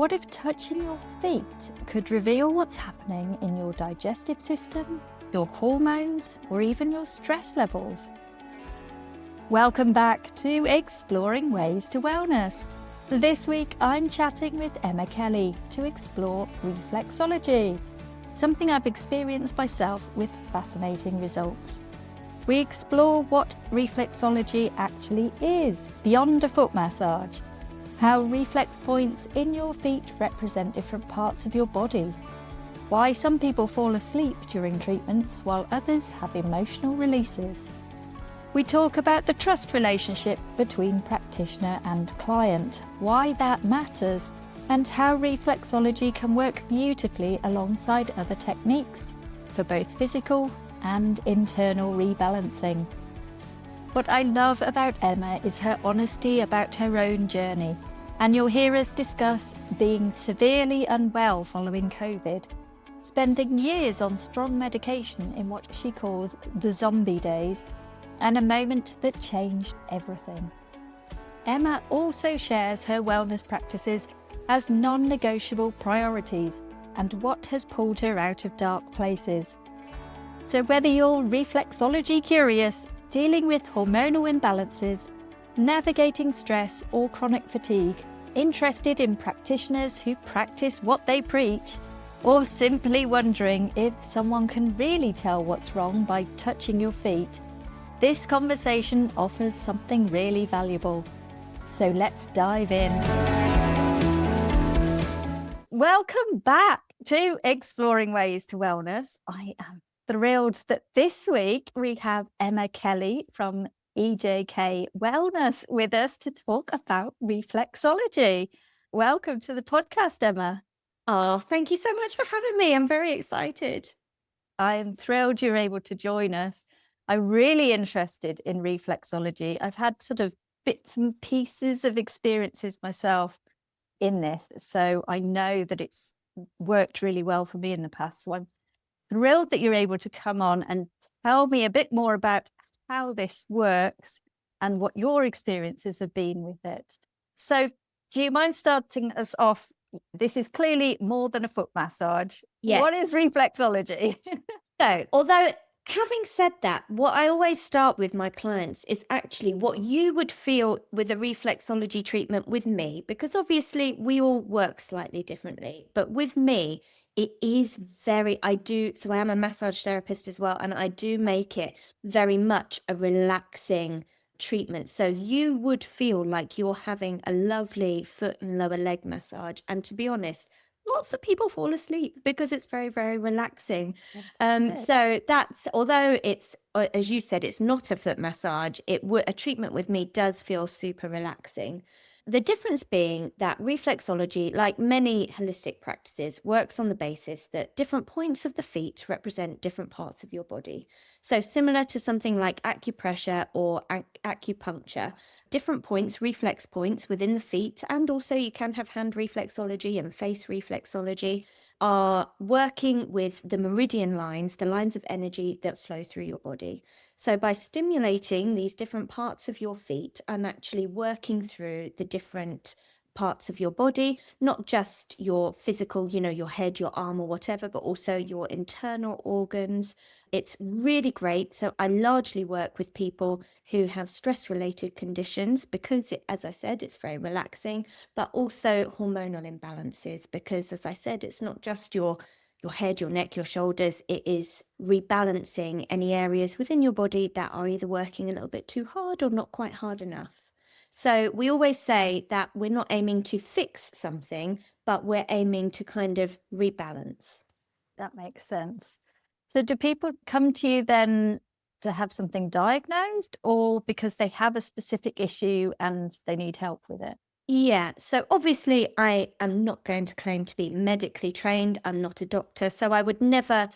What if touching your feet could reveal what's happening in your digestive system, your hormones, or even your stress levels? Welcome back to Exploring Ways to Wellness. This week I'm chatting with Emma Kelly to explore reflexology, something I've experienced myself with fascinating results. We explore what reflexology actually is beyond a foot massage, how reflex points in your feet represent different parts of your body, why some people fall asleep during treatments while others have emotional releases. We talk about the trust relationship between practitioner and client, why that matters, and how reflexology can work beautifully alongside other techniques for both physical and internal rebalancing. What I love about Emma is her honesty about her own journey, and you'll hear us discuss being severely unwell following COVID, spending years on strong medication in what she calls the zombie days, and a moment that changed everything. Emma also shares her wellness practices as non-negotiable priorities and what has pulled her out of dark places. So whether you're reflexology curious, dealing with hormonal imbalances, navigating stress or chronic fatigue, interested in practitioners who practice what they preach, or simply wondering if someone can really tell what's wrong by touching your feet, this conversation offers something really valuable. So let's dive in. Welcome back to Exploring Ways to Wellness. I am thrilled that this week we have Emma Kelly from EJK Wellness with us to talk about reflexology. Welcome to the podcast, Emma. Oh, thank you so much for having me. I'm very excited. I'm thrilled you're able to join us. I'm really interested in reflexology. I've had sort of bits and pieces of experiences myself in this, so I know that it's worked really well for me in the past. So I'm thrilled that you're able to come on and tell me a bit more about how this works and what your experiences have been with it. So do you mind starting us off? This is clearly more than a foot massage. Yes. What is reflexology? So, although having said that, what I always start with my clients is actually what you would feel with a reflexology treatment with me, because obviously we all work slightly differently. But with me, it is so I am a massage therapist as well, and I do make it very much a relaxing treatment. So you would feel like you're having a lovely foot and lower leg massage. And to be honest, lots of people fall asleep because it's very, very relaxing. So that's, although it's, as you said, it's not a foot massage, a treatment with me does feel super relaxing. The difference being that reflexology, like many holistic practices, works on the basis that different points of the feet represent different parts of your body. So similar to something like acupressure or acupuncture, different points, reflex points within the feet, and also you can have hand reflexology and face reflexology, are working with the meridian lines, the lines of energy that flow through your body. So by stimulating these different parts of your feet, I'm actually working through the different parts of your body, not just your physical, your head, your arm or whatever, but also your internal organs. It's really great. So I largely work with people who have stress-related conditions because, as I said, it's very relaxing, but also hormonal imbalances because, as I said, it's not just your head, your neck, your shoulders. It is rebalancing any areas within your body that are either working a little bit too hard or not quite hard enough. So we always say that we're not aiming to fix something, but we're aiming to kind of rebalance. That makes sense. So do people come to you then to have something diagnosed, or because they have a specific issue and they need help with it? Yeah, so obviously I am not going to claim to be medically trained. I'm not a doctor, so I would never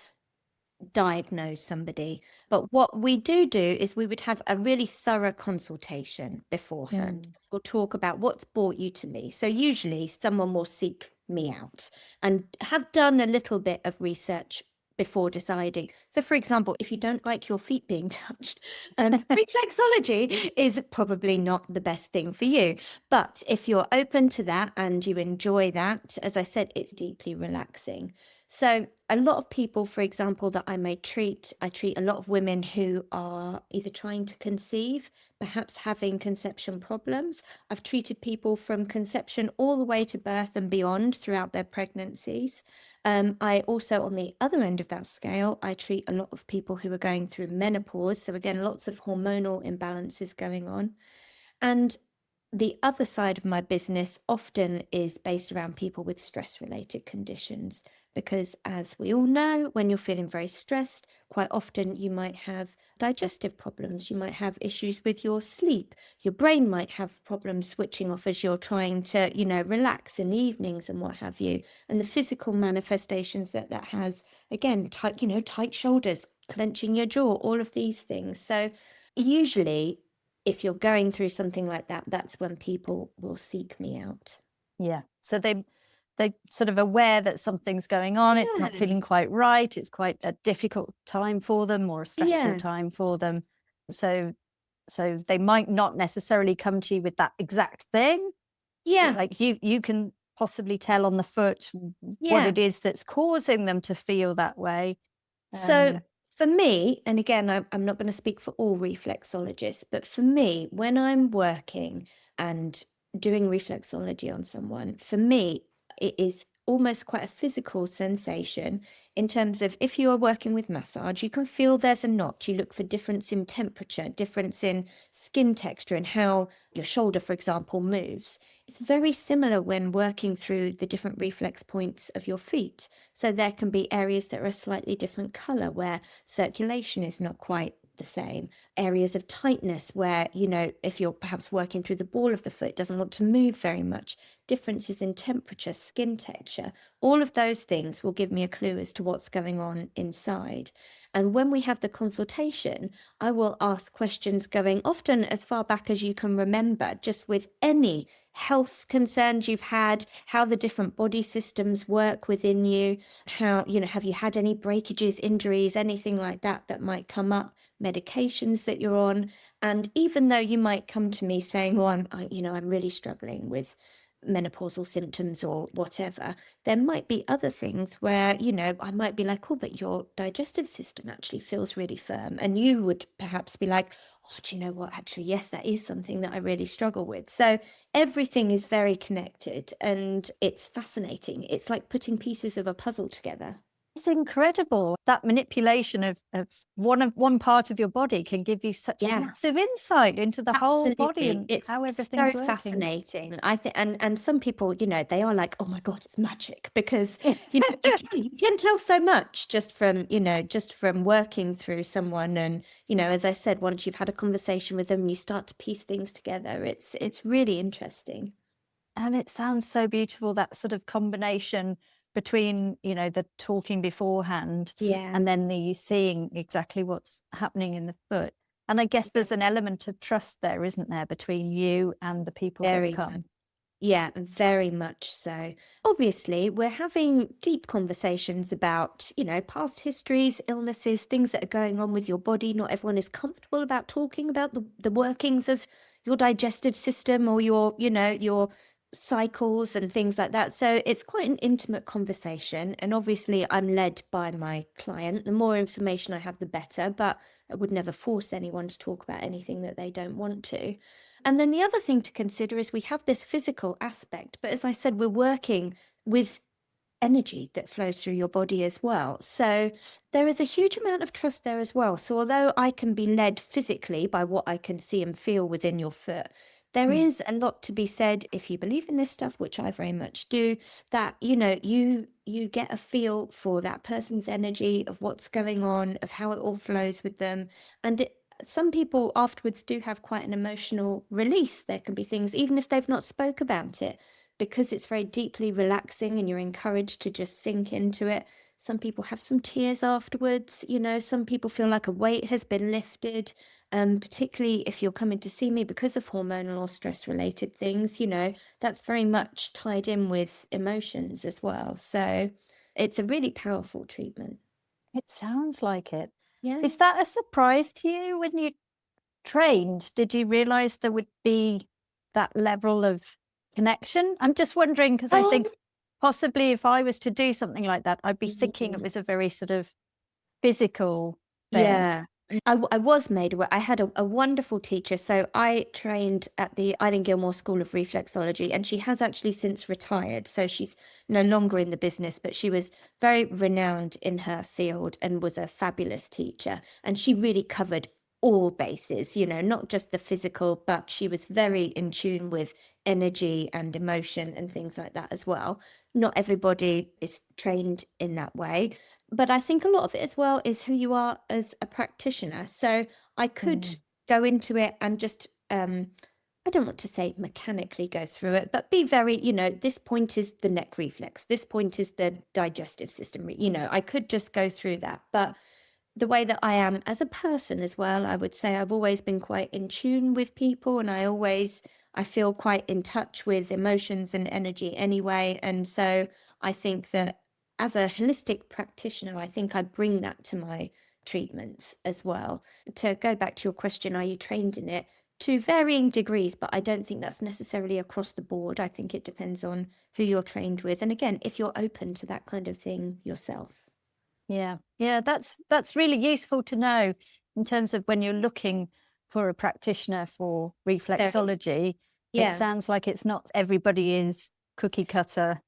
diagnose somebody. But what we do is we would have a really thorough consultation beforehand. We'll talk about what's brought you to me. So usually someone will seek me out and have done a little bit of research before deciding. So, for example, if you don't like your feet being touched, reflexology is probably not the best thing for you. But if you're open to that and you enjoy that, as I said, it's deeply relaxing. So, a lot of people, for example, that I treat a lot of women who are either trying to conceive, perhaps having conception problems. I've treated people from conception all the way to birth and beyond throughout their pregnancies. I also, on the other end of that scale, I treat a lot of people who are going through menopause. So, again, lots of hormonal imbalances going on. And the other side of my business often is based around people with stress related conditions, because as we all know, when you're feeling very stressed, quite often you might have digestive problems, you might have issues with your sleep, your brain might have problems switching off as you're trying to, relax in the evenings and what have you. And the physical manifestations that has, again, tight shoulders, clenching your jaw, all of these things. So usually, if you're going through something like that, that's when people will seek me out. Yeah. So they sort of aware that something's going on. It's not feeling quite right. It's quite a difficult time for them, or a stressful Yeah. time for them. So they might not necessarily come to you with that exact thing. Yeah. Like you can possibly tell on the foot what Yeah. it is that's causing them to feel that way. So for me, and again, I'm not going to speak for all reflexologists, but for me, when I'm working and doing reflexology on someone, for me, it is almost quite a physical sensation in terms of if you are working with massage, you can feel there's a knot. You look for difference in temperature, difference in skin texture, and how your shoulder, for example, moves. It's very similar when working through the different reflex points of your feet. So there can be areas that are a slightly different color where circulation is not quite the same. Areas of tightness where, if you're perhaps working through the ball of the foot, it doesn't want to move very much. Differences in temperature, skin texture, all of those things will give me a clue as to what's going on inside. And when we have the consultation, I will ask questions going often as far back as you can remember, just with any health concerns you've had, how the different body systems work within you, how, have you had any breakages, injuries, anything like that that might come up, medications that you're on. And even though you might come to me saying, well, I'm really struggling with menopausal symptoms or whatever, there might be other things where, I might be like, oh, but your digestive system actually feels really firm. And you would perhaps be like, oh, do you know what? Actually, yes, that is something that I really struggle with. So everything is very connected and it's fascinating. It's like putting pieces of a puzzle together. It's incredible. That manipulation of one part of your body can give you such Yeah. massive insight into the whole body Absolutely. and It's how so everything's working. fascinating. I think, and some people, they are like, oh my God, it's magic, because, you can tell so much just from working through someone. And, as I said, once you've had a conversation with them, you start to piece things together. It's really interesting. And it sounds so beautiful, that sort of combination between, the talking beforehand Yeah. and then the seeing exactly what's happening in the foot. And I guess there's an element of trust there, isn't there, between you and the people Very that come? Yeah, very much so. Obviously, we're having deep conversations about, past histories, illnesses, things that are going on with your body. Not everyone is comfortable about talking about the workings of your digestive system or your cycles and things like that. So it's quite an intimate conversation. And obviously, I'm led by my client. The more information I have, the better. But I would never force anyone to talk about anything that they don't want to. And then the other thing to consider is we have this physical aspect, but as I said, we're working with energy that flows through your body as well. So there is a huge amount of trust there as well. So although I can be led physically by what I can see and feel within your foot, there is a lot to be said if you believe in this stuff, which I very much do, that you get a feel for that person's energy, of what's going on, of how it all flows with them. And some people afterwards do have quite an emotional release. There can be things, even if they've not spoke about it, because it's very deeply relaxing and you're encouraged to just sink into it. Some people have some tears afterwards. Some people feel like a weight has been lifted. Particularly if you're coming to see me because of hormonal or stress related things, that's very much tied in with emotions as well. So it's a really powerful treatment. It sounds like it. Yeah. Is that a surprise to you when you trained? Did you realize there would be that level of connection? I'm just wondering because I Oh, think possibly if I was to do something like that, I'd be thinking it mm, was a very sort of physical thing. yeah. I was made aware. I had a wonderful teacher. So I trained at the Eileen Gilmore School of Reflexology, and she has actually since retired. So she's no longer in the business, but she was very renowned in her field and was a fabulous teacher. And she really covered all bases, not just the physical, but she was very in tune with energy and emotion and things like that as well. Not everybody is trained in that way. But I think a lot of it as well is who you are as a practitioner. So I could Mm. go into it and just, I don't want to say mechanically go through it, but be very, this point is the neck reflex, this point is the digestive system. I could just go through that. But the way that I am as a person as well, I would say I've always been quite in tune with people, and I feel quite in touch with emotions and energy anyway. And so I think that as a holistic practitioner, I think I bring that to my treatments as well. To go back to your question, are you trained in it? To varying degrees, but I don't think that's necessarily across the board. I think it depends on who you're trained with. And again, if you're open to that kind of thing yourself. Yeah. Yeah, that's really useful to know in terms of when you're looking for a practitioner for Very, reflexology. It yeah. sounds like it's not everybody is cookie cutter.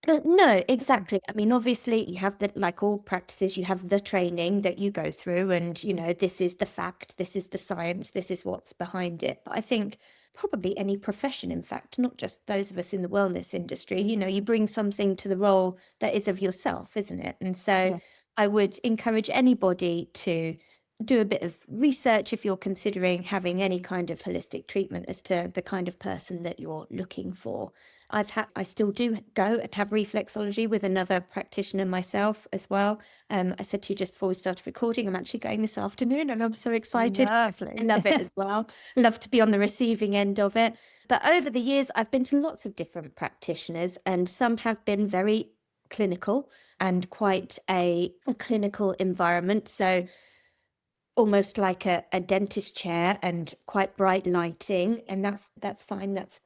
No, exactly. I mean, obviously, you have the, like all practices, you have the training that you go through, and this is the fact, this is the science, this is what's behind it. But I think probably any profession, in fact, not just those of us in the wellness industry, you bring something to the role that is of yourself, isn't it? And so Yeah. I would encourage anybody to do a bit of research if you're considering having any kind of holistic treatment as to the kind of person that you're looking for. I still do go and have reflexology with another practitioner myself as well. I said to you just before we started recording, I'm actually going this afternoon and I'm so excited. I Lovely. love it as well. Love to be on the receiving end of it. But over the years, I've been to lots of different practitioners, and some have been very clinical and quite a clinical environment. So almost like a dentist chair and quite bright lighting. And that's fine. That's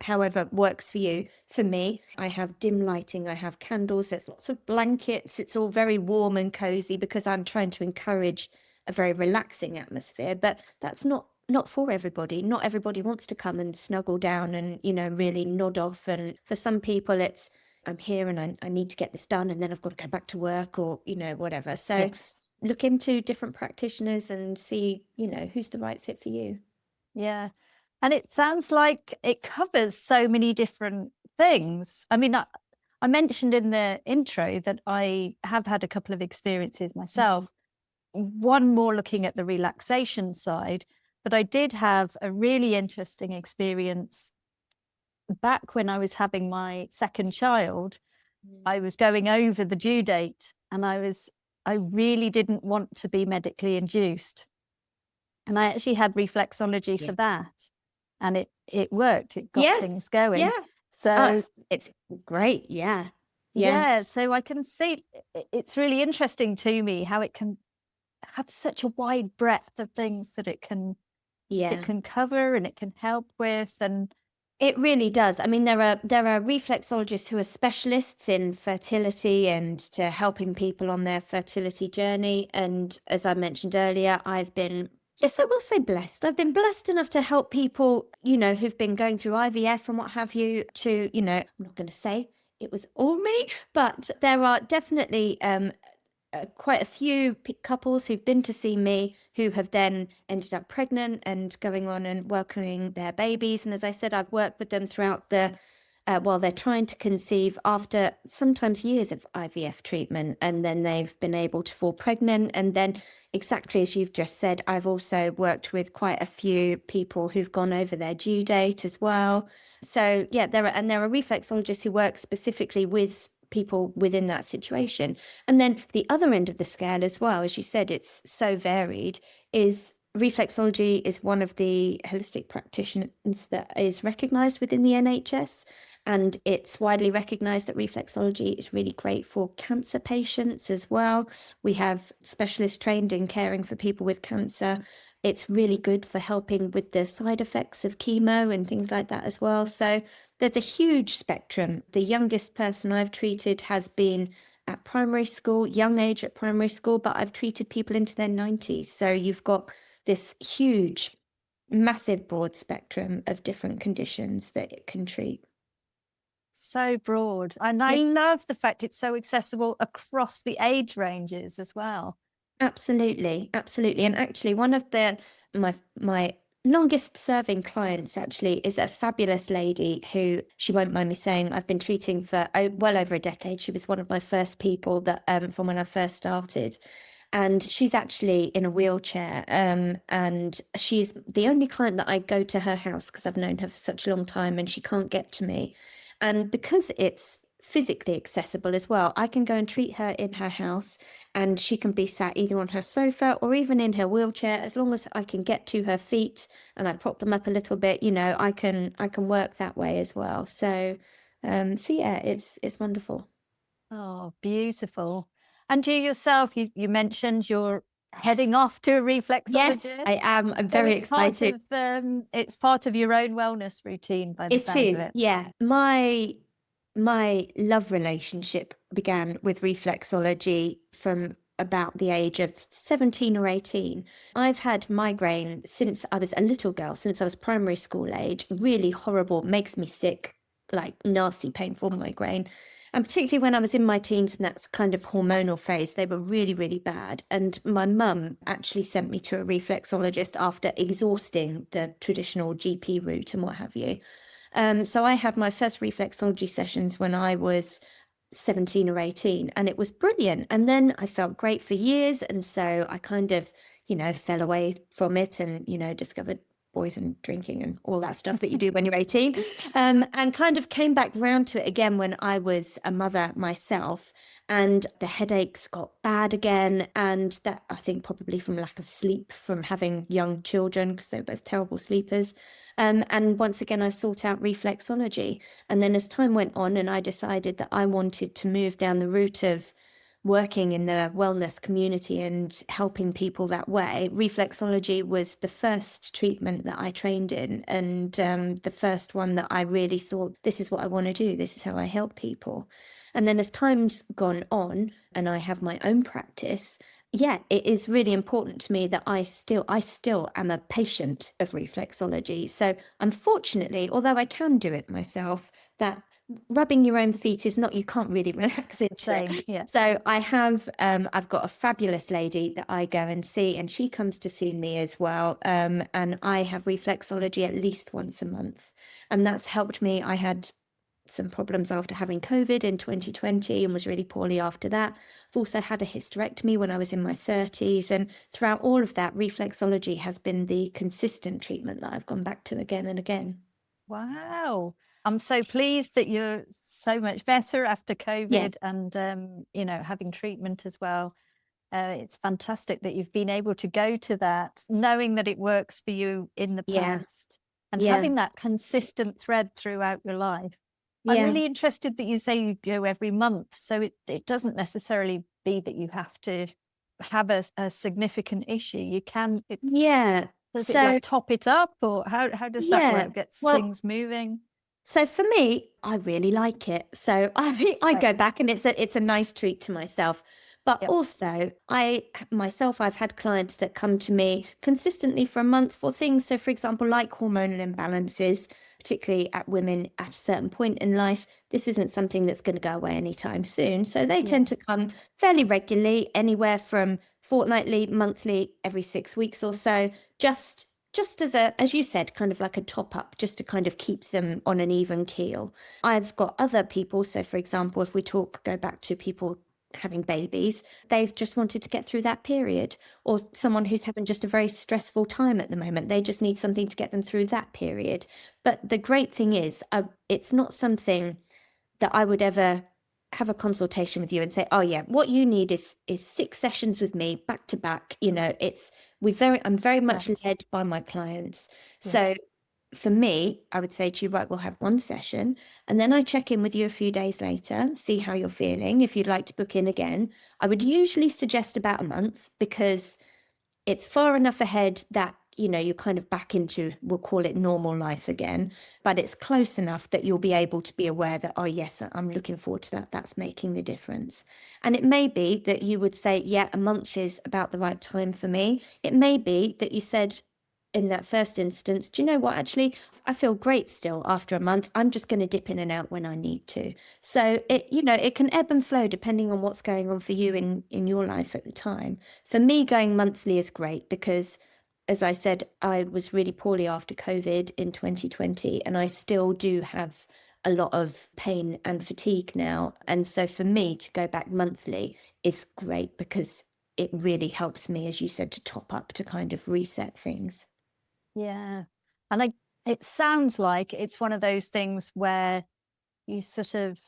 however works for you. For me, I have dim lighting, I have candles, there's lots of blankets. It's all very warm and cozy because I'm trying to encourage a very relaxing atmosphere. But that's not for everybody. Not everybody wants to come and snuggle down and really nod off. And for some people, it's I'm here and I need to get this done, and then I've got to go back to work, or whatever. So Yes. look into different practitioners and see who's the right fit for you. Yeah. And it sounds like it covers so many different things. I mean, I mentioned in the intro that I have had a couple of experiences myself, one more looking at the relaxation side, but I did have a really interesting experience back when I was having my second child. I was going over the due date and I really didn't want to be medically induced. And I actually had reflexology for Yeah. that. And it worked. It got Yes. things going. Yeah. So It's great. Yeah. Yeah. yeah, so I can see it's really interesting to me how it can have such a wide breadth of things that it Yeah. can cover and it can help with. And It really does. I mean, there are reflexologists who are specialists in fertility and to helping people on their fertility journey. And as I mentioned earlier, I've been, yes, I will say blessed. I've been blessed enough to help people, who've been going through IVF and what have you, to, I'm not going to say it was all me, but there are definitely quite a few couples who've been to see me who have then ended up pregnant and going on and welcoming their babies. And as I said, I've worked with them throughout while they're trying to conceive, after sometimes years of IVF treatment, and then they've been able to fall pregnant. And then, exactly as you've just said, I've also worked with quite a few people who've gone over their due date as well. So yeah, there are reflexologists who work specifically with people within that situation. And then the other end of the scale as well, as you said, it's so varied, is reflexology is one of the holistic practitioners that is recognized within the NHS, and it's widely recognized that reflexology is really great for cancer patients as well. We have specialists trained in caring for people with cancer. It's really good for helping with the side effects of chemo and things like that as well. So there's a huge spectrum. The youngest person I've treated has been at primary school, young age at primary school, but I've treated people into their 90s. So you've got this huge, massive, broad spectrum of different conditions that it can treat. So broad. And I love the fact it's so accessible across the age ranges as well. Absolutely, absolutely. And actually, one of my longest serving clients actually is a fabulous lady who, she won't mind me saying, I've been treating for well over a decade. She was one of my first people that from when I first started. And she's actually in a wheelchair, and she's the only client that I go to her house because I've known her for such a long time and she can't get to me. And because it's physically accessible as well, I can go and treat her in her house, and she can be sat either on her sofa or even in her wheelchair. As long as I can get to her feet and I prop them up a little bit, I can work that way as well. So yeah, it's wonderful. Oh, beautiful. And you yourself, you mentioned you're heading off to a reflexologist. Yes, I am. I'm So very it's part excited. of, it's part of your own wellness routine by the It sounds is, of it. yeah. My love relationship began with reflexology from about the age of 17 or 18. I've had migraine since I was a little girl, since I was primary school age. Really horrible, makes me sick, like nasty, painful migraine. And particularly when I was in my teens and that's kind of hormonal phase, they were really, really bad. And my mum actually sent me to a reflexologist after exhausting the traditional GP route and what have you. So I had my first reflexology sessions when I was 17 or 18, and it was brilliant. And then I felt great for years. And so I kind of, fell away from it and, discovered boys and drinking and all that stuff that you do when you're 18, and kind of came back round to it again when I was a mother myself. And the headaches got bad again. And that, I think, probably from lack of sleep from having young children, because they're both terrible sleepers. And once again, I sought out reflexology. And then as time went on and I decided that I wanted to move down the route of working in the wellness community and helping people that way, reflexology was the first treatment that I trained in, and the first one that I really thought, this is what I want to do. This is how I help people. And then as time's gone on and I have my own practice, yeah, it is really important to me that I still am a patient of reflexology. So unfortunately, although I can do it myself, that rubbing your own feet is not, you can't really relax into it. Yeah. So I've got a fabulous lady that I go and see, and she comes to see me as well. And I have reflexology at least once a month, and that's helped me. I had some problems after having COVID in 2020 and was really poorly after that. I've also had a hysterectomy when I was in my 30s. And throughout all of that, reflexology has been the consistent treatment that I've gone back to again and again. Wow. I'm so pleased that you're so much better after COVID and, having treatment as well. It's fantastic that you've been able to go to that, knowing that it works for you in the past and having that consistent thread throughout your life. I'm really interested that you say you go every month. So it doesn't necessarily be that you have to have a significant issue. You can, does it like top it up, or how does that work? Gets things moving? So for me, I really like it. So I go back, and it's a nice treat to myself. But also, I've had clients that come to me consistently for a month for things. So, for example, like hormonal imbalances, particularly at women at a certain point in life, this isn't something that's going to go away anytime soon. So they tend to come fairly regularly, anywhere from fortnightly, monthly, every 6 weeks or so, just as you said, kind of like a top up, just to kind of keep them on an even keel. I've got other people. So, for example, if we go back to people having babies, they've just wanted to get through that period, or someone who's having just a very stressful time at the moment, they just need something to get them through that period. But the great thing is, it's not something that I would ever have a consultation with you and say, oh yeah, what you need is 6 sessions with me back to back. I'm very much Right. led by my clients. Yeah. So for me, I would say to you, right, we'll have 1 session, and then I check in with you a few days later, see how you're feeling. If you'd like to book in again, I would usually suggest about a month, because it's far enough ahead that you're kind of back into, we'll call it normal life again, but it's close enough that you'll be able to be aware that, oh yes, I'm looking forward to that, that's making the difference. And it may be that you would say, yeah, a month is about the right time for me. It may be that you said in that first instance, do you know what, actually I feel great still after a month, I'm just going to dip in and out when I need to. So it can ebb and flow depending on what's going on for you in your life at the time. For me, going monthly is great because, as I said, I was really poorly after COVID in 2020, and I still do have a lot of pain and fatigue now. And so for me to go back monthly is great because it really helps me, as you said, to top up, to kind of reset things. Yeah. And it sounds like it's one of those things where you sort of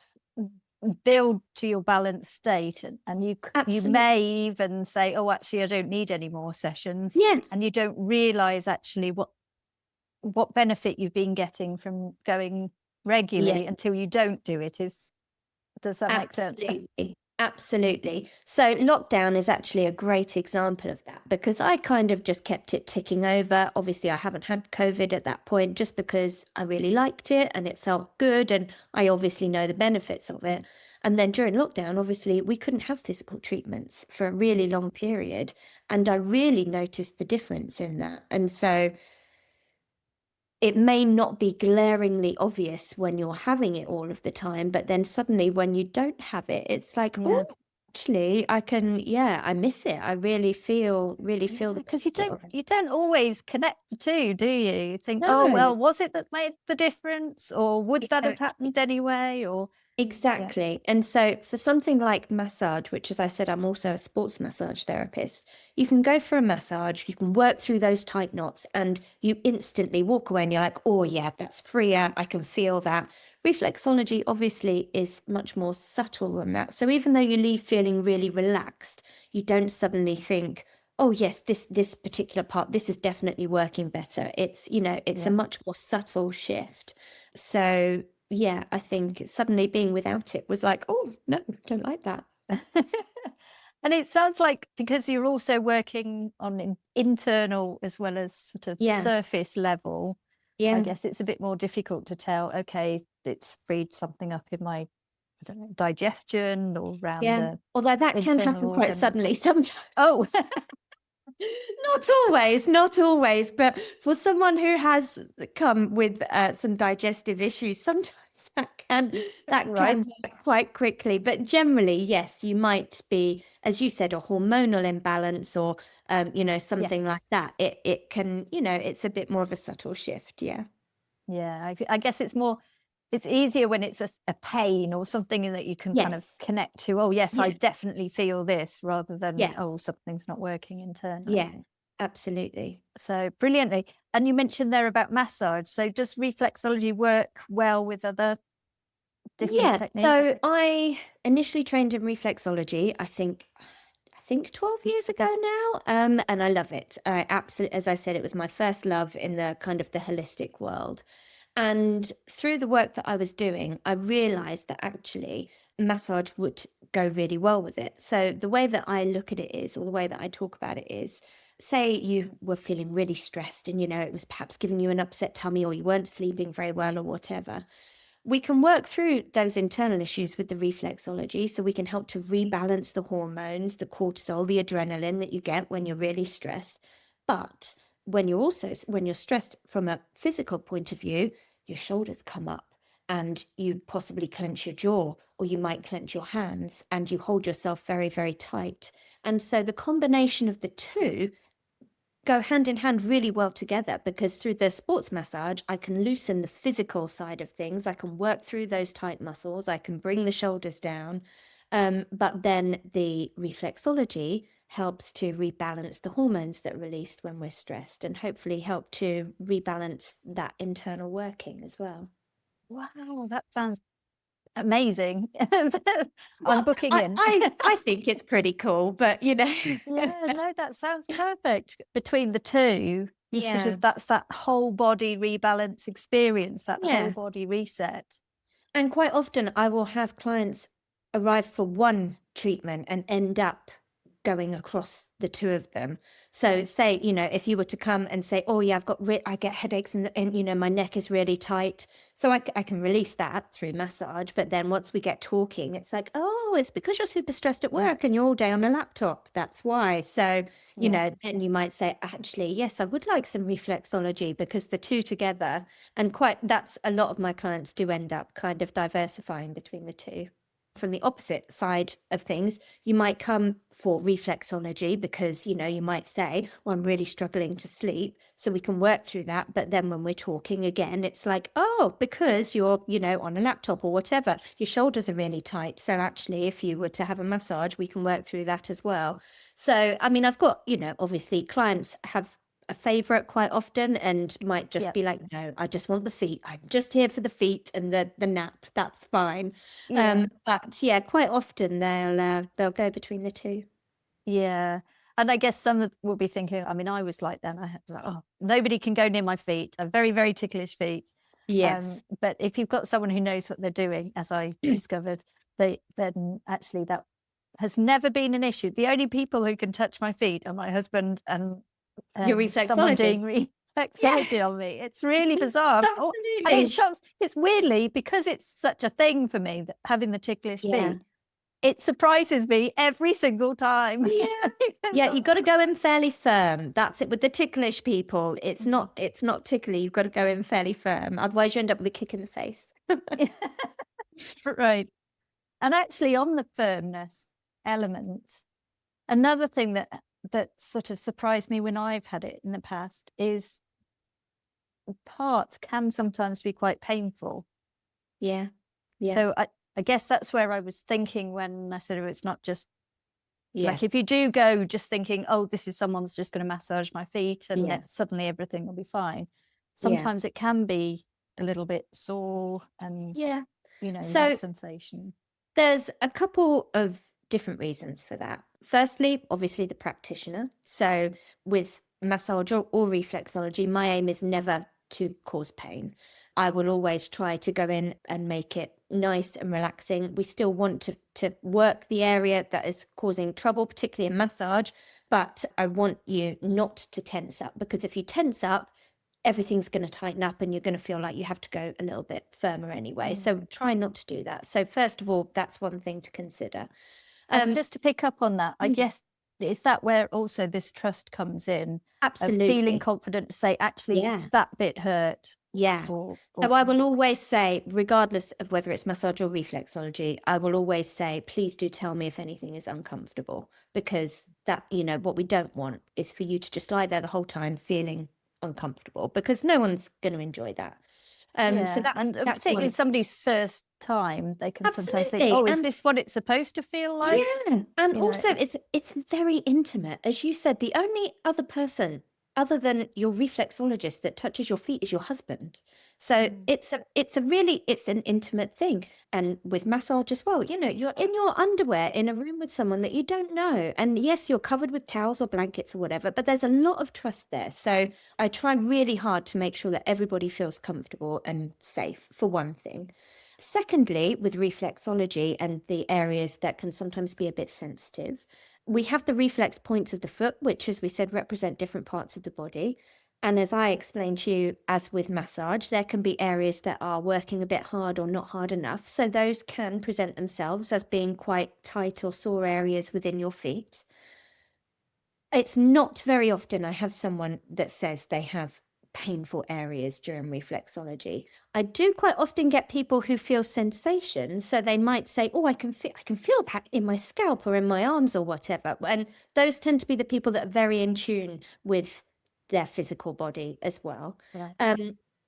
build to your balanced state, and you Absolutely. may even say, oh, actually, I don't need any more sessions. Yeah. And you don't realize actually what benefit you've been getting from going regularly until you don't do it. Does that make sense? Absolutely. Absolutely. So lockdown is actually a great example of that, because I kind of just kept it ticking over. Obviously, I haven't had COVID at that point, just because I really liked it and it felt good, and I obviously know the benefits of it. And then during lockdown, obviously, we couldn't have physical treatments for a really long period, and I really noticed the difference in that. And so it may not be glaringly obvious when you're having it all of the time, but then suddenly when you don't have it, it's like, Yeah. oh, actually, I miss it. I really feel the Because you benefit of it. don't always connect the two, do you? You think, oh, No, well, was it that made the difference, or would that have exactly. happened anyway? Or Exactly. And so for something like massage, which, as I said, I'm also a sports massage therapist, you can go for a massage, you can work through those tight knots, and you instantly walk away and you're like, oh yeah, that's freer. I can feel that. Reflexology obviously is much more subtle than that. So even though you leave feeling really relaxed, you don't suddenly think, oh yes, this particular part, this is definitely working better. It's a much more subtle shift. So yeah, I think suddenly being without it was like, oh no, don't like that. And it sounds like, because you're also working on internal as well as sort of Yeah. surface level, I Yeah. guess it's a bit more difficult to tell, okay, it's freed something up in my, I don't know, digestion or around Yeah. the Although that can internal happen quite organs. suddenly sometimes. Oh, Not always, but for someone who has come with some digestive issues, sometimes that right. can work quite quickly. But generally, yes, you might be, as you said, a hormonal imbalance, or something like that. It can, it's a bit more of a subtle shift. Yeah. Yeah, I guess it's easier when it's a pain or something that you can kind of Yes. connect to. Oh, yes, I Yeah. definitely feel this, rather than, Yeah. oh, something's not working internally. Yeah. Absolutely. So brilliantly. And you mentioned there about massage. So does reflexology work well with other different techniques? So I initially trained in reflexology, I think 12 years ago now. And I love it. I absolutely, as I said, it was my first love in the kind of the holistic world. And through the work that I was doing, I realized that actually massage would go really well with it. So the way that I look at it is, or the way that I talk about it is, say you were feeling really stressed and, it was perhaps giving you an upset tummy, or you weren't sleeping very well, or whatever. We can work through those internal issues with the reflexology, so we can help to rebalance the hormones, the cortisol, the adrenaline that you get when you're really stressed. But when you're stressed from a physical point of view, your shoulders come up and you possibly clench your jaw, or you might clench your hands and you hold yourself very, very tight. And so the combination of the two go hand in hand really well together, because through the sports massage, I can loosen the physical side of things. I can work through those tight muscles. I can bring the shoulders down. But then the reflexology helps to rebalance the hormones that are released when we're stressed, and hopefully help to rebalance that internal working as well. Wow, that sounds amazing. I'm booking in. I think it's pretty cool, but Yeah, no, that sounds perfect. Between the two, you sort Yeah. of, that's that whole body rebalance experience, that Yeah. whole body reset. And quite often I will have clients arrive for one treatment and end up going across the two of them. So say, if you were to come and say, oh yeah, I get headaches and my neck is really tight. So I can release that through massage. But then once we get talking, it's like, oh, it's because you're super stressed at work and you're all day on a laptop. That's why. So, then you might say, actually, yes, I would like some reflexology, because the two together, and that's a lot of my clients do end up kind of diversifying between the two. From the opposite side of things, you might come for reflexology because, you might say, well, I'm really struggling to sleep, so we can work through that. But then when we're talking again, it's like, oh, because you're, on a laptop or whatever, your shoulders are really tight. So actually, if you were to have a massage, we can work through that as well. So, I mean, I've got, obviously clients have a favorite quite often and might just be like, no, I just want the feet. I'm just here for the feet and the nap. That's fine. But yeah, quite often they'll go between the two. Yeah. And I guess some will be thinking, I mean, I was like that. I had like, oh, nobody can go near my feet. I have very, very ticklish feet. Yes. But if you've got someone who knows what they're doing, as I discovered, then actually that has never been an issue. The only people who can touch my feet are my husband and Your someone reflexology. doing reflexology on me. It's really bizarre. Absolutely. And it shocks. It's weirdly, because it's such a thing for me, that having the ticklish feet, it surprises me every single time. Yeah, you've got to go in fairly firm. That's it. With the ticklish people, it's not tickly. You've got to go in fairly firm. Otherwise you end up with a kick in the face. Right. And actually, on the firmness element, another thing that sort of surprised me when I've had it in the past is parts can sometimes be quite painful. Yeah. So I guess that's where I was thinking when I said, it's not just like, if you do go just thinking, oh, this is someone's just going to massage my feet and then suddenly everything will be fine. Sometimes it can be a little bit sore and, that sensation. There's a couple of different reasons for that. Firstly, obviously the practitioner. So with massage or reflexology, my aim is never to cause pain. I will always try to go in and make it nice and relaxing. We still want to work the area that is causing trouble, particularly in massage, but I want you not to tense up, because if you tense up, everything's going to tighten up and you're going to feel like you have to go a little bit firmer anyway. So try not to do that. So first of all, that's one thing to consider. Just to pick up on that, I guess, is that where also this trust comes in? Absolutely. Of feeling confident to say, actually, that bit hurt. Yeah. So I will always say, regardless of whether it's massage or reflexology, I will always say, please do tell me if anything is uncomfortable, because that, what we don't want is for you to just lie there the whole time feeling uncomfortable, because no one's going to enjoy that. So that's particularly somebody's first time, they can sometimes think, oh, is this what it's supposed to feel like? Yeah. And also it's very intimate. As you said, the only other person other than your reflexologist that touches your feet is your husband. So it's an intimate thing. And with massage as well, you're in your underwear in a room with someone that you don't know. And yes, you're covered with towels or blankets or whatever, but there's a lot of trust there. So I try really hard to make sure that everybody feels comfortable and safe, for one thing. Secondly, with reflexology and the areas that can sometimes be a bit sensitive, we have the reflex points of the foot, which, as we said, represent different parts of the body. And as I explained to you, as with massage, there can be areas that are working a bit hard or not hard enough. So those can present themselves as being quite tight or sore areas within your feet. It's not very often I have someone that says they have painful areas during reflexology. I do quite often get people who feel sensations, so they might say, oh, I can feel that in my scalp or in my arms or whatever, and those tend to be the people that are very in tune with their physical body as well.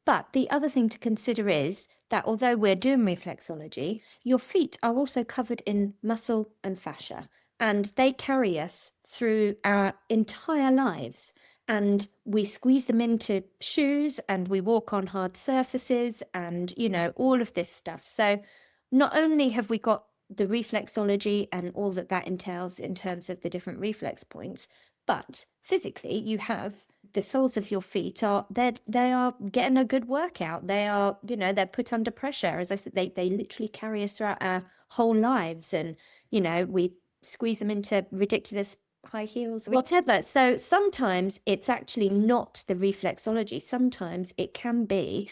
But the other thing to consider is that although we're doing reflexology, your feet are also covered in muscle and fascia, and they carry us through our entire lives. And we squeeze them into shoes and we walk on hard surfaces and, all of this stuff. So not only have we got the reflexology and all that that entails in terms of the different reflex points, but physically you have the soles of your feet they are getting a good workout. They are, they're put under pressure. As I said, they literally carry us throughout our whole lives, and we squeeze them into ridiculous high heels, whatever. So sometimes it's actually not the reflexology. Sometimes it can be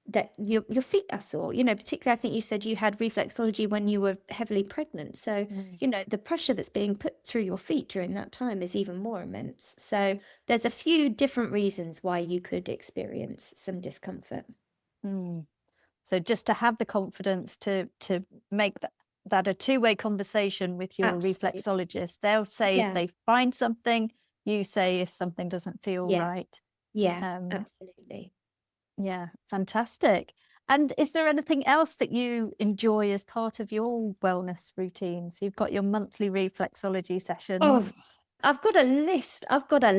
that your feet are sore, particularly I think you said you had reflexology when you were heavily pregnant. So, the pressure that's being put through your feet during that time is even more immense. So there's a few different reasons why you could experience some discomfort. So just to have the confidence to make that a two-way conversation with your Absolutely. reflexologist. They'll say if they find something, you say if something doesn't feel right. Yeah, absolutely. Yeah, fantastic. And is there anything else that you enjoy as part of your wellness routines? You've got your monthly reflexology sessions. Oh, I've got a list. I've gone down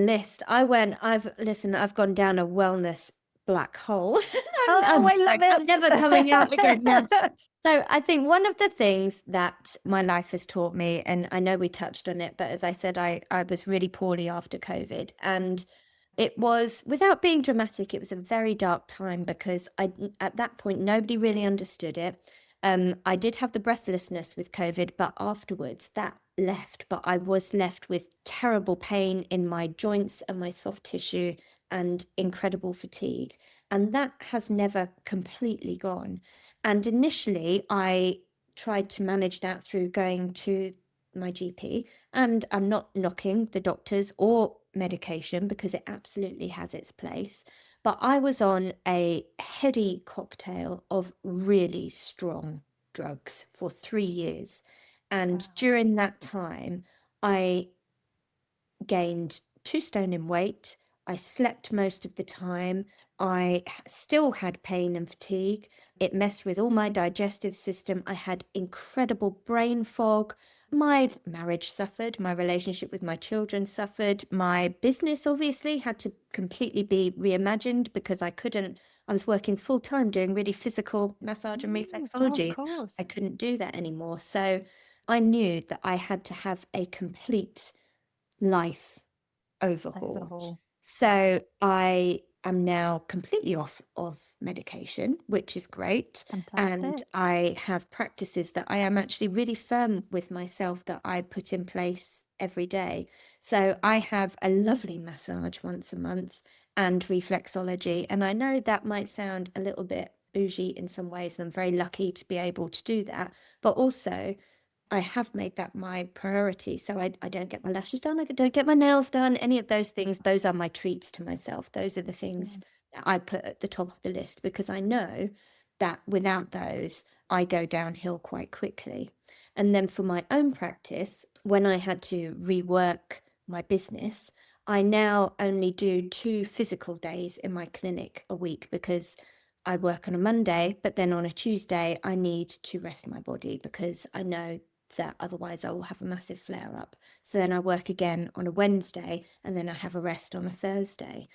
a wellness black hole. I love it. I'm never coming out again now. So I think one of the things that my life has taught me, and I know we touched on it, but as I said, I was really poorly after COVID, and it was, without being dramatic, it was a very dark time because at that point, nobody really understood it. I did have the breathlessness with COVID, but afterwards that left. But I was left with terrible pain in my joints and my soft tissue and incredible fatigue. And that has never completely gone. And initially, I tried to manage that through going to my GP. And I'm not knocking the doctors or medication because it absolutely has its place. But I was on a heady cocktail of really strong drugs for 3 years. And during that time, I gained 2 stone in weight. I slept most of the time. I still had pain and fatigue. It messed with all my digestive system. I had incredible brain fog. My marriage suffered. My relationship with my children suffered. My business obviously had to completely be reimagined because I was working full time doing really physical massage and reflexology. Of course. I couldn't do that anymore. So I knew that I had to have a complete life overhaul. So I am now completely off of medication, which is great. And I have practices that I am actually really firm with myself that I put in place every day. So I have a lovely massage once a month and reflexology. And I know that might sound a little bit bougie in some ways, and I'm very lucky to be able to do that. But also, I have made that my priority. So I don't get my lashes done. I don't get my nails done. Any of those things, those are my treats to myself. Those are the things that I put at the top of the list because I know that without those, I go downhill quite quickly. And then for my own practice, when I had to rework my business, I now only do 2 physical days in my clinic a week because I work on a Monday, but then on a Tuesday, I need to rest my body because I know that otherwise I will have a massive flare up. So then I work again on a Wednesday and then I have a rest on a Thursday.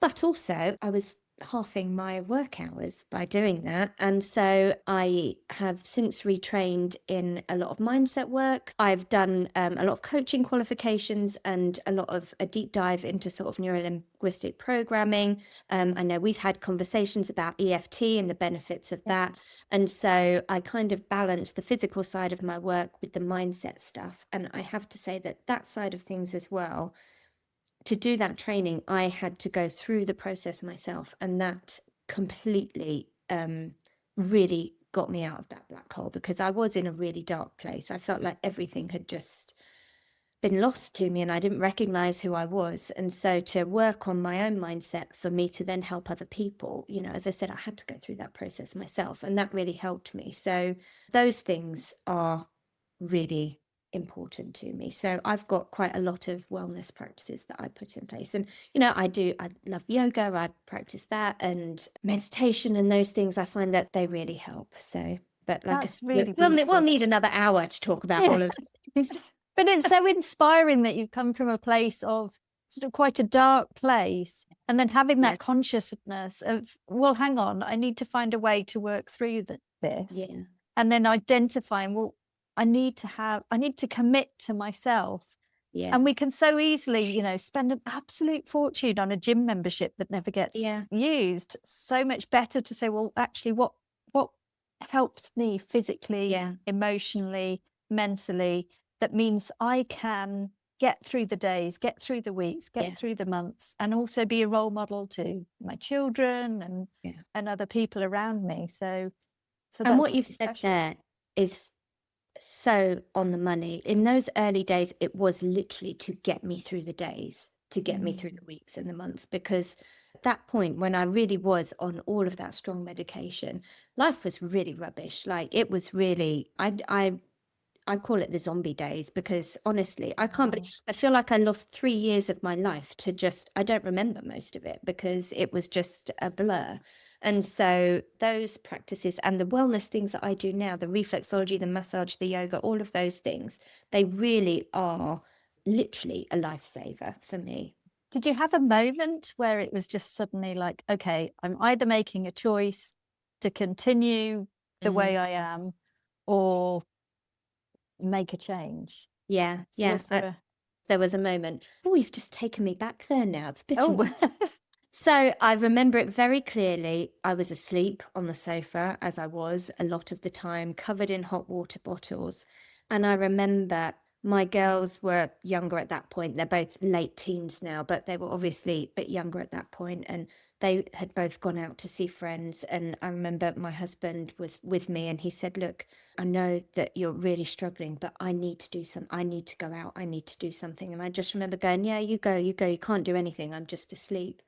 But also I was halving my work hours by doing that. And so I have since retrained in a lot of mindset work. I've done a lot of coaching qualifications and a lot of a deep dive into sort of neurolinguistic programming. I know we've had conversations about EFT and the benefits of that. And so I kind of balance the physical side of my work with the mindset stuff. And I have to say that that side of things as well, to do that training, I had to go through the process myself, and that completely really got me out of that black hole because I was in a really dark place. I felt like everything had just been lost to me and I didn't recognize who I was. And so to work on my own mindset for me to then help other people, as I said, I had to go through that process myself, and that really helped me. So those things are really important to me. So I've got quite a lot of wellness practices that I put in place. And I love yoga, I practice that, and meditation and those things. I find that they really help. So, but like That's really beautiful. We'll need another hour to talk about all of it. But it's so inspiring that you've come from a place of sort of quite a dark place and then having that consciousness of, well, hang on, I need to find a way to work through this. Yeah. and then identifying, well, I need to commit to myself. Yeah. And we can so easily, spend an absolute fortune on a gym membership that never gets Yeah. used. So much better to say, well, actually, what helps me physically, Yeah. emotionally, mentally, that means I can get through the days, get through the weeks, get Yeah. through the months, and also be a role model to my children Yeah. and other people around me. So And that's what you've really said special. there is so on the money. In those early days, it was literally to get me through the days, to get me through the weeks and the months, because at that point, when I really was on all of that strong medication, life was really rubbish. Like, it was really, I call it the zombie days, because honestly, I can't believe, I feel like I lost 3 years of my life to just, I don't remember most of it because it was just a blur. And so those practices and the wellness things that I do now, the reflexology, the massage, the yoga, all of those things, they really are literally a lifesaver for me. Did you have a moment where it was just suddenly like, okay, I'm either making a choice to continue the way I am or make a change? Yeah, yeah. Was there There was a moment. Oh, you've just taken me back there now. It's a bit oh, So I remember it very clearly. I was asleep on the sofa, as I was a lot of the time, covered in hot water bottles. And I remember my girls were younger at that point. They're both late teens now, but they were obviously a bit younger at that point, and they had both gone out to see friends. And I remember my husband was with me, and he said, "Look, I know that you're really struggling, but I need to do some. I need to go out. I need to do something." And I just remember going, "Yeah, you go, you go. You can't do anything. I'm just asleep."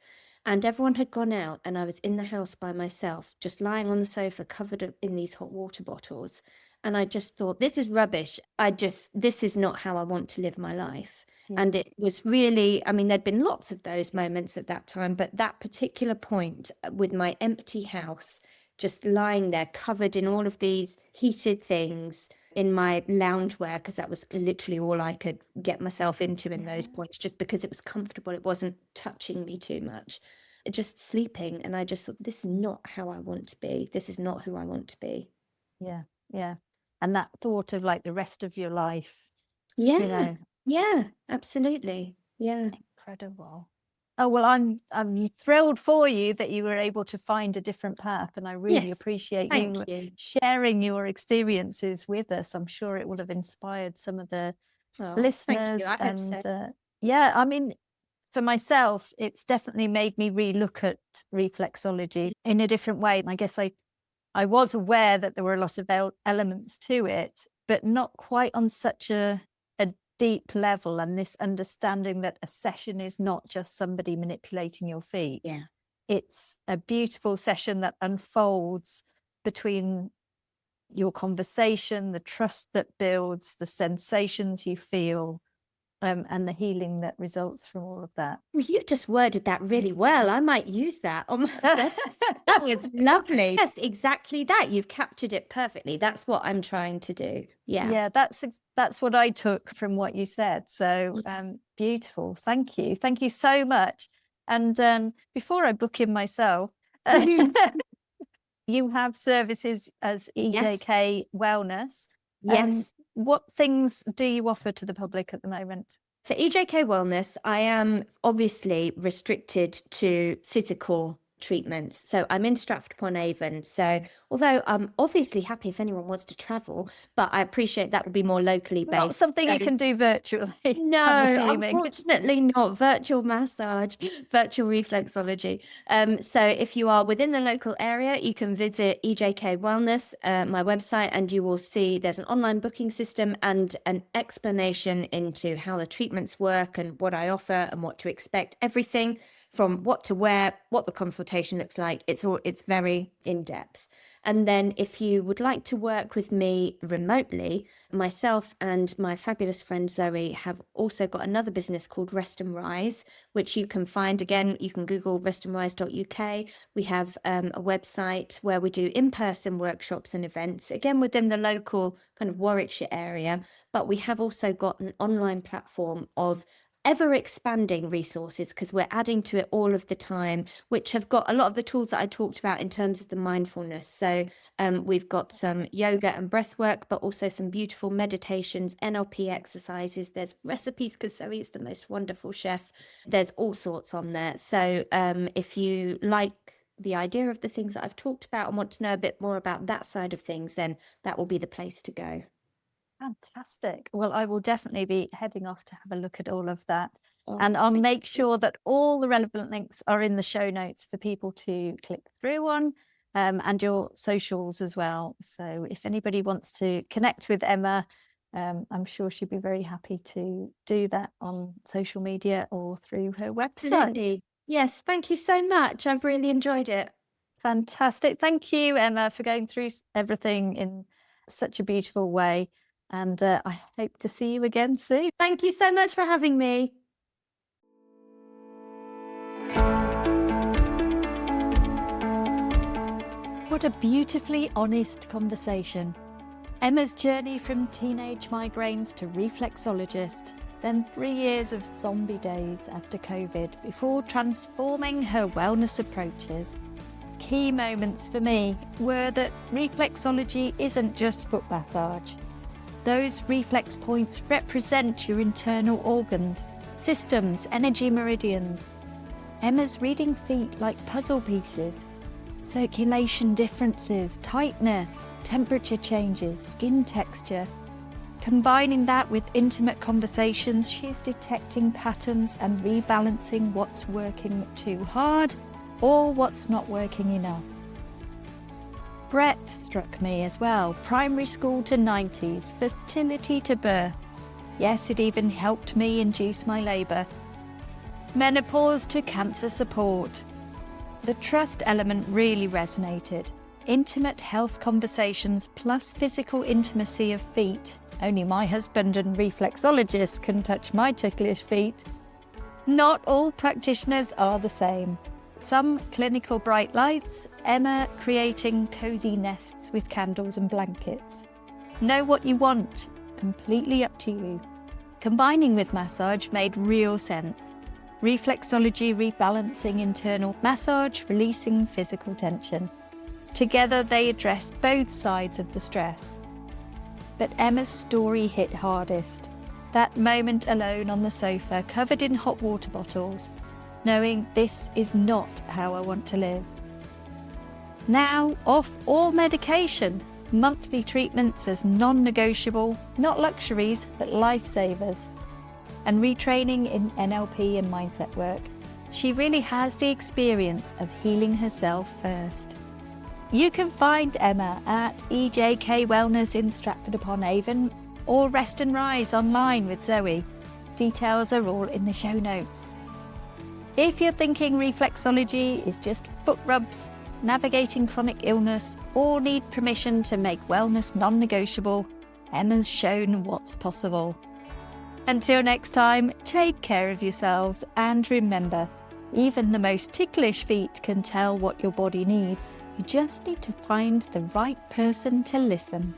And everyone had gone out, and I was in the house by myself, just lying on the sofa, covered in these hot water bottles. And I just thought, this is rubbish. This is not how I want to live my life. And it was really, I mean, there'd been lots of those moments at that time, but that particular point with my empty house, just lying there covered in all of these heated things, in my loungewear, because that was literally all I could get myself into in those points, just because it was comfortable. It wasn't touching me too much. Just sleeping. And I just thought, this is not how I want to be. This is not who I want to be. yeah, yeah. And that thought of like the rest of your life, Yeah. Yeah, absolutely. Yeah. incredible. Oh, well, I'm thrilled for you that you were able to find a different path, and I really Yes. appreciate Thank you you. sharing your experiences with us. I'm sure it will have inspired some of the Oh, thank you. listeners. I hope so. And yeah, I mean, for myself, it's definitely made me relook at reflexology in a different way. And I guess I was aware that there were a lot of elements to it, but not quite on such a deep level. And this understanding that a session is not just somebody manipulating your feet. Yeah. It's a beautiful session that unfolds between your conversation, the trust that builds, the sensations you feel, and the healing that results from all of that. Well, you've just worded that really well. I might use that on my That was lovely. Yes, exactly that. You've captured it perfectly. That's what I'm trying to do. Yeah. Yeah, that's what I took from what you said. So beautiful. Thank you so much. And before I book in myself, you have services as EJK Wellness. Yes. What things do you offer to the public at the moment? For EJK Wellness, I am obviously restricted to physical treatments. So I'm in Stratford-upon-Avon. So although I'm obviously happy if anyone wants to travel, but I appreciate that would be more locally based. Not something you can do virtually. No, unfortunately not. Virtual massage, virtual reflexology. So if you are within the local area, you can visit EJK Wellness, my website, and you will see there's an online booking system and an explanation into how the treatments work and what I offer and what to expect. Everything from what to wear, what the consultation looks like. It's very in-depth. And then if you would like to work with me remotely, myself and my fabulous friend Zoe have also got another business called Rest and Rise, which you can find. Again, you can Google restandrise.uk. We have a website where we do in-person workshops and events, again, within the local kind of Warwickshire area. But we have also got an online platform of ever expanding resources because we're adding to it all of the time, which have got a lot of the tools that I talked about in terms of the mindfulness. So we've got some yoga and breath work, but also some beautiful meditations, NLP exercises. There's recipes because Zoe is the most wonderful chef. There's all sorts on there. So if you like the idea of the things that I've talked about and want to know a bit more about that side of things, then that will be the place to go. Fantastic. Well, I will definitely be heading off to have a look at all of that. Oh, And I'll thank make you. sure that all the relevant links are in the show notes for people to click through on, and your socials as well. So if anybody wants to connect with Emma, I'm sure she'd be very happy to do that on social media or through her website. Absolutely. Yes, thank you so much. I've really enjoyed it. Fantastic. Thank you, Emma, for going through everything in such a beautiful way. And I hope to see you again soon. Thank you so much for having me. What a beautifully honest conversation. Emma's journey from teenage migraines to reflexologist, then 3 years of zombie days after COVID before transforming her wellness approaches. Key moments for me were that reflexology isn't just foot massage. Those reflex points represent your internal organs, systems, energy meridians. Emma's reading feet like puzzle pieces. Circulation differences, tightness, temperature changes, skin texture. Combining that with intimate conversations, she's detecting patterns and rebalancing what's working too hard or what's not working enough. Breath struck me as well. Primary school to 90s, fertility to birth. Yes, it even helped me induce my labour. Menopause to cancer support. The trust element really resonated. Intimate health conversations plus physical intimacy of feet. Only my husband and reflexologists can touch my ticklish feet. Not all practitioners are the same. Some clinical bright lights, Emma creating cosy nests with candles and blankets. Know what you want, completely up to you. Combining with massage made real sense. Reflexology rebalancing internal massage, releasing physical tension. Together they addressed both sides of the stress. But Emma's story hit hardest. That moment alone on the sofa, covered in hot water bottles, knowing this is not how I want to live. Now off all medication, monthly treatments as non-negotiable, not luxuries, but lifesavers. And retraining in NLP and mindset work. She really has the experience of healing herself first. You can find Emma at EJK Wellness in Stratford-upon-Avon or Rest and Rise online with Zoe. Details are all in the show notes. If you're thinking reflexology is just foot rubs, navigating chronic illness, or need permission to make wellness non-negotiable, Emma's shown what's possible. Until next time, take care of yourselves and remember, even the most ticklish feet can tell what your body needs. You just need to find the right person to listen.